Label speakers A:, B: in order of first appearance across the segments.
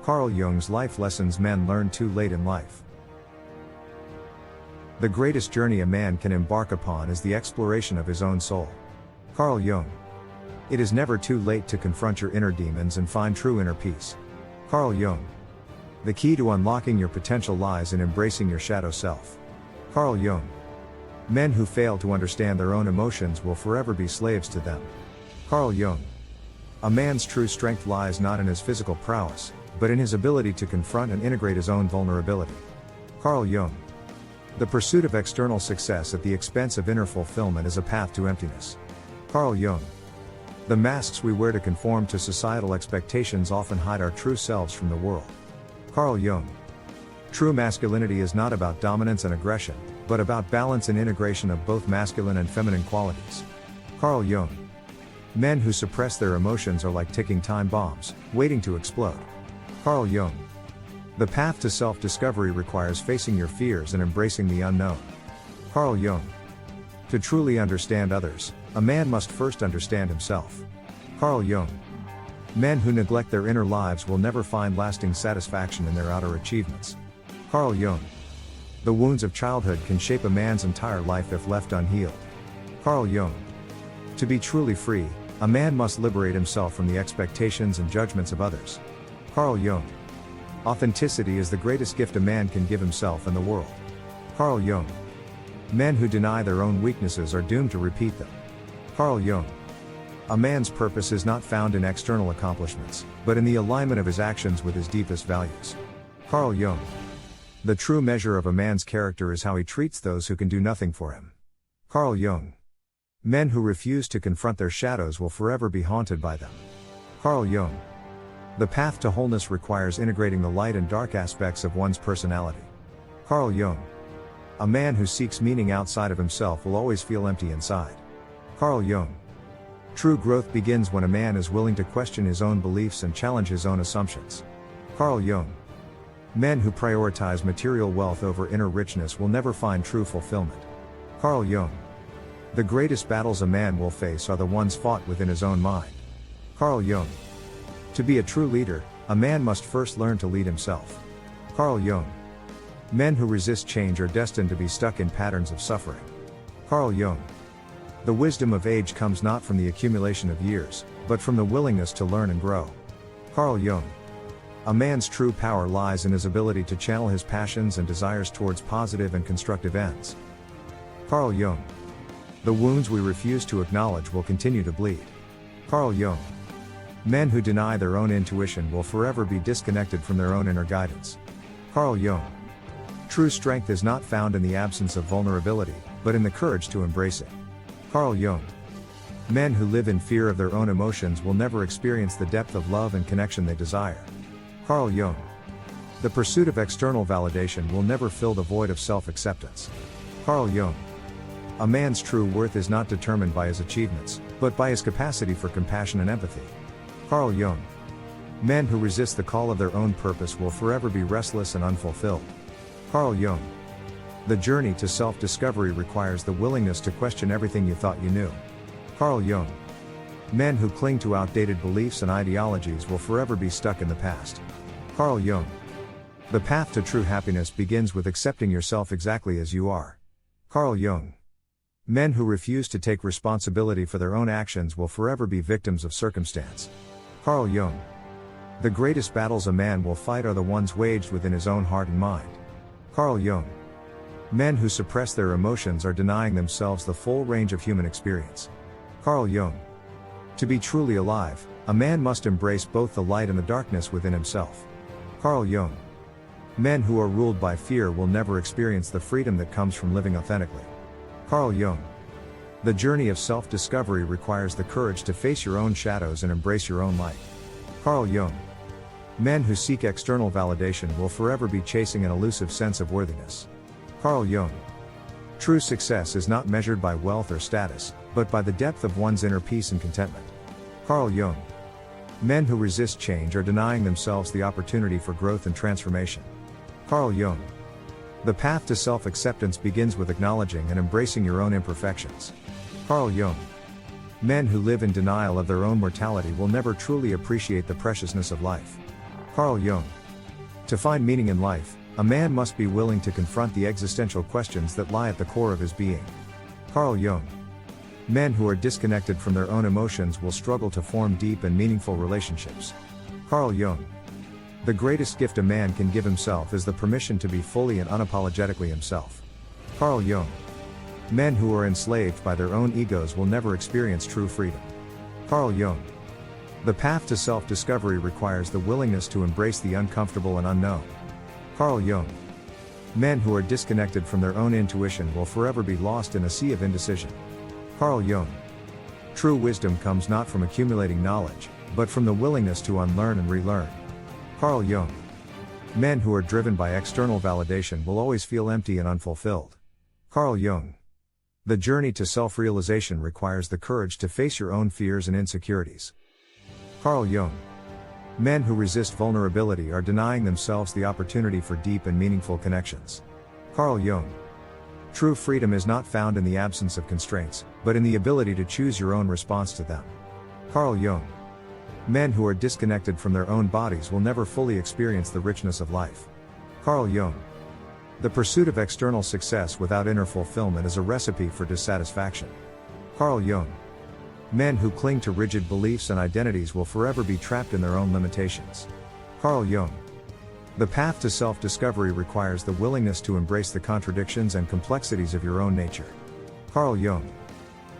A: Carl Jung's life lessons men learn too late in life. The greatest journey a man can embark upon is the exploration of his own soul. Carl Jung. It is never too late to confront your inner demons and find true inner peace. Carl Jung. The key to unlocking your potential lies in embracing your shadow self. Carl Jung. Men who fail to understand their own emotions will forever be slaves to them. Carl Jung. A man's true strength lies not in his physical prowess, but in his ability to confront and integrate his own vulnerability. Carl Jung. The pursuit of external success at the expense of inner fulfillment is a path to emptiness. Carl Jung. The masks we wear to conform to societal expectations often hide our true selves from the world. Carl Jung. True masculinity is not about dominance and aggression, but about balance and integration of both masculine and feminine qualities. Carl Jung. Men who suppress their emotions are like ticking time bombs, waiting to explode. Carl Jung. The path to self-discovery requires facing your fears and embracing the unknown. Carl Jung. To truly understand others, a man must first understand himself. Carl Jung. Men who neglect their inner lives will never find lasting satisfaction in their outer achievements. Carl Jung. The wounds of childhood can shape a man's entire life if left unhealed. Carl Jung. To be truly free, a man must liberate himself from the expectations and judgments of others. Carl Jung. Authenticity is the greatest gift a man can give himself and the world. Carl Jung. Men who deny their own weaknesses are doomed to repeat them. Carl Jung. A man's purpose is not found in external accomplishments, but in the alignment of his actions with his deepest values. Carl Jung. The true measure of a man's character is how he treats those who can do nothing for him. Carl Jung. Men who refuse to confront their shadows will forever be haunted by them. Carl Jung. The path to wholeness requires integrating the light and dark aspects of one's personality. Carl Jung. A man who seeks meaning outside of himself will always feel empty inside. Carl Jung. True growth begins when a man is willing to question his own beliefs and challenge his own assumptions. Carl Jung. Men who prioritize material wealth over inner richness will never find true fulfillment. Carl Jung. The greatest battles a man will face are the ones fought within his own mind. Carl Jung. To be a true leader, a man must first learn to lead himself. Carl Jung. Men who resist change are destined to be stuck in patterns of suffering. Carl Jung. The wisdom of age comes not from the accumulation of years, but from the willingness to learn and grow. Carl Jung. A man's true power lies in his ability to channel his passions and desires towards positive and constructive ends. Carl Jung. The wounds we refuse to acknowledge will continue to bleed. Carl Jung. Men who deny their own intuition will forever be disconnected from their own inner guidance. Carl Jung. True strength is not found in the absence of vulnerability, but in the courage to embrace it. Carl Jung. Men who live in fear of their own emotions will never experience the depth of love and connection they desire. Carl Jung. The pursuit of external validation will never fill the void of self-acceptance. Carl Jung. A man's true worth is not determined by his achievements, but by his capacity for compassion and empathy. Carl Jung. Men who resist the call of their own purpose will forever be restless and unfulfilled. Carl Jung. The journey to self-discovery requires the willingness to question everything you thought you knew. Carl Jung. Men who cling to outdated beliefs and ideologies will forever be stuck in the past. Carl Jung. The path to true happiness begins with accepting yourself exactly as you are. Carl Jung. Men who refuse to take responsibility for their own actions will forever be victims of circumstance. Carl Jung. The greatest battles a man will fight are the ones waged within his own heart and mind. Carl Jung. Men who suppress their emotions are denying themselves the full range of human experience. Carl Jung. To be truly alive, a man must embrace both the light and the darkness within himself. Carl Jung. Men who are ruled by fear will never experience the freedom that comes from living authentically. Carl Jung. The journey of self-discovery requires the courage to face your own shadows and embrace your own light. Carl Jung. Men who seek external validation will forever be chasing an elusive sense of worthiness. Carl Jung. True success is not measured by wealth or status, but by the depth of one's inner peace and contentment. Carl Jung. The greatest battles a man will face are the ones fought within his own mind. Carl Jung. Men who are ruled by fear will never experience the freedom that comes from living authentically. Carl Jung. The journey of self-discovery requires the courage to face your own shadows and embrace your own light. Carl Jung. Men who seek external validation will forever be chasing an elusive sense of worthiness. Carl Jung. True success is not measured by wealth or status, but by the depth of one's inner peace and contentment. Carl Jung. Men who resist change are denying themselves the opportunity for growth and transformation. Carl Jung. The path to self-acceptance begins with acknowledging and embracing your own imperfections. Carl Jung. Men who live in denial of their own mortality will never truly appreciate the preciousness of life. Carl Jung. To find meaning in life, a man must be willing to confront the existential questions that lie at the core of his being. Carl Jung. Men who are disconnected from their own emotions will struggle to form deep and meaningful relationships. Carl Jung. The greatest gift a man can give himself is the permission to be fully and unapologetically himself. Carl Jung. Men who are enslaved by their own egos will never experience true freedom. Carl Jung. The path to self-discovery requires the willingness to embrace the uncomfortable and unknown. Carl Jung. Men who are disconnected from their own intuition will forever be lost in a sea of indecision. Carl Jung. True wisdom comes not from accumulating knowledge, but from the willingness to unlearn and relearn. Carl Jung. Men who are driven by external validation will always feel empty and unfulfilled. Carl Jung. The journey to self-realization requires the courage to face your own fears and insecurities. Carl Jung. Men who resist vulnerability are denying themselves the opportunity for deep and meaningful connections. Carl Jung. True freedom is not found in the absence of constraints, but in the ability to choose your own response to them. Carl Jung. Men who are disconnected from their own bodies will never fully experience the richness of life. Carl Jung. The pursuit of external success without inner fulfillment is a recipe for dissatisfaction. Carl Jung. Men who cling to rigid beliefs and identities will forever be trapped in their own limitations. Carl Jung. The path to self-discovery requires the willingness to embrace the contradictions and complexities of your own nature. Carl Jung.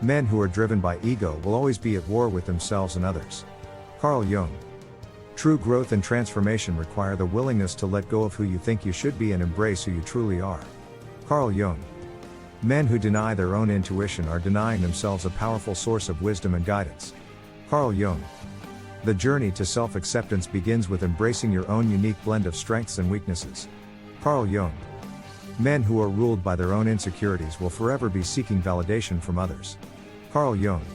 A: Men who are driven by ego will always be at war with themselves and others. Carl Jung. True growth and transformation require the willingness to let go of who you think you should be and embrace who you truly are. Carl Jung. Men who deny their own intuition are denying themselves a powerful source of wisdom and guidance. Carl Jung. The journey to self-acceptance begins with embracing your own unique blend of strengths and weaknesses. Carl Jung. Men who are ruled by their own insecurities will forever be seeking validation from others. Carl Jung.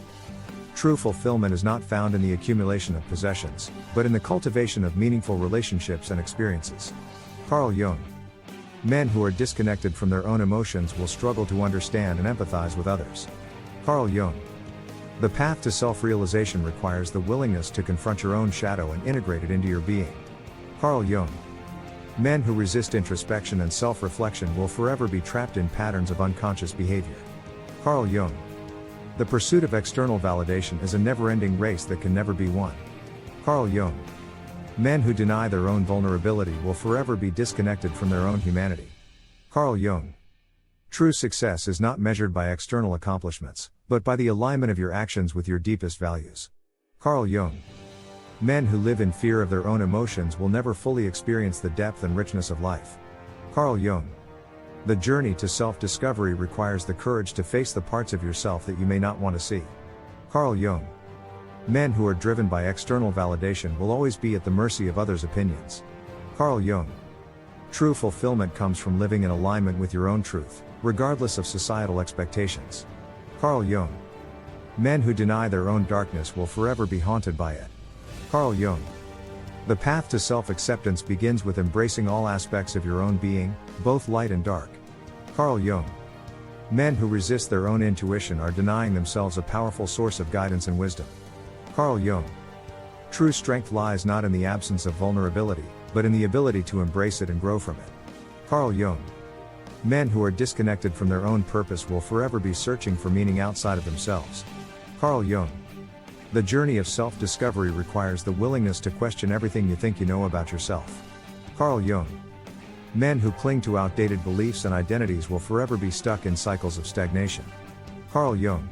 A: True fulfillment is not found in the accumulation of possessions, but in the cultivation of meaningful relationships and experiences. Carl Jung. Men who are disconnected from their own emotions will struggle to understand and empathize with others. Carl Jung. The path to self-realization requires the willingness to confront your own shadow and integrate it into your being. Carl Jung. Men who resist introspection and self-reflection will forever be trapped in patterns of unconscious behavior. Carl Jung. The pursuit of external validation is a never-ending race that can never be won. Carl Jung. Men who deny their own vulnerability will forever be disconnected from their own humanity. Carl Jung. True success is not measured by external accomplishments, but by the alignment of your actions with your deepest values. Carl Jung. Men who live in fear of their own emotions will never fully experience the depth and richness of life. Carl Jung. The journey to self-discovery requires the courage to face the parts of yourself that you may not want to see. Carl Jung. Men who are driven by external validation will always be at the mercy of others' opinions. Carl Jung. True fulfillment comes from living in alignment with your own truth, regardless of societal expectations. Carl Jung. Men who deny their own darkness will forever be haunted by it. Carl Jung. The path to self-acceptance begins with embracing all aspects of your own being, both light and dark. Carl Jung. Men who resist their own intuition are denying themselves a powerful source of guidance and wisdom. Carl Jung. True strength lies not in the absence of vulnerability, but in the ability to embrace it and grow from it. Carl Jung. Men who are disconnected from their own purpose will forever be searching for meaning outside of themselves. Carl Jung. The journey of self-discovery requires the willingness to question everything you think you know about yourself. Carl Jung. Men who cling to outdated beliefs and identities will forever be stuck in cycles of stagnation. Carl Jung.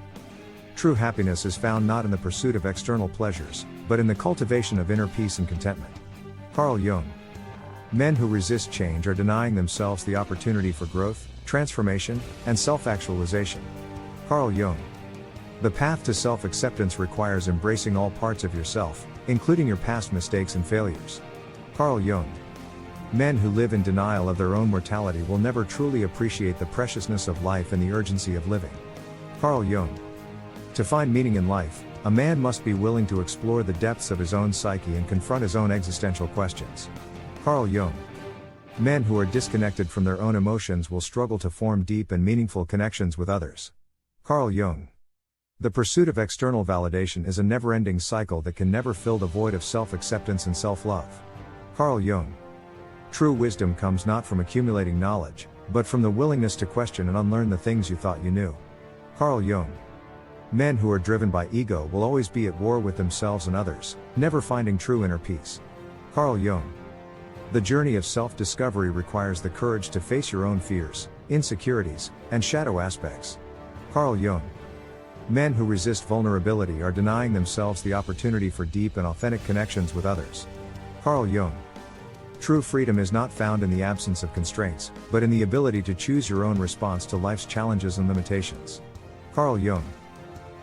A: True happiness is found not in the pursuit of external pleasures, but in the cultivation of inner peace and contentment. Carl Jung. Men who resist change are denying themselves the opportunity for growth, transformation, and self-actualization. Carl Jung. The path to self-acceptance requires embracing all parts of yourself, including your past mistakes and failures. Carl Jung. Men who live in denial of their own mortality will never truly appreciate the preciousness of life and the urgency of living. Carl Jung. To find meaning in life, a man must be willing to explore the depths of his own psyche and confront his own existential questions. Carl Jung. Men who are disconnected from their own emotions will struggle to form deep and meaningful connections with others. Carl Jung. The pursuit of external validation is a never-ending cycle that can never fill the void of self-acceptance and self-love. Carl Jung. True wisdom comes not from accumulating knowledge, but from the willingness to question and unlearn the things you thought you knew. Carl Jung. Men who are driven by ego will always be at war with themselves and others, never finding true inner peace. Carl Jung. The journey of self-discovery requires the courage to face your own fears, insecurities, and shadow aspects. Carl Jung. Men who resist vulnerability are denying themselves the opportunity for deep and authentic connections with others. Carl Jung. True freedom is not found in the absence of constraints, but in the ability to choose your own response to life's challenges and limitations. Carl Jung.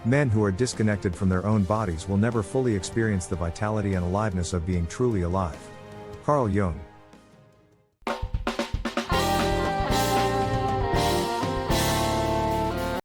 A: Men who are disconnected from their own bodies will never fully experience the vitality and aliveness of being truly alive. Carl Jung.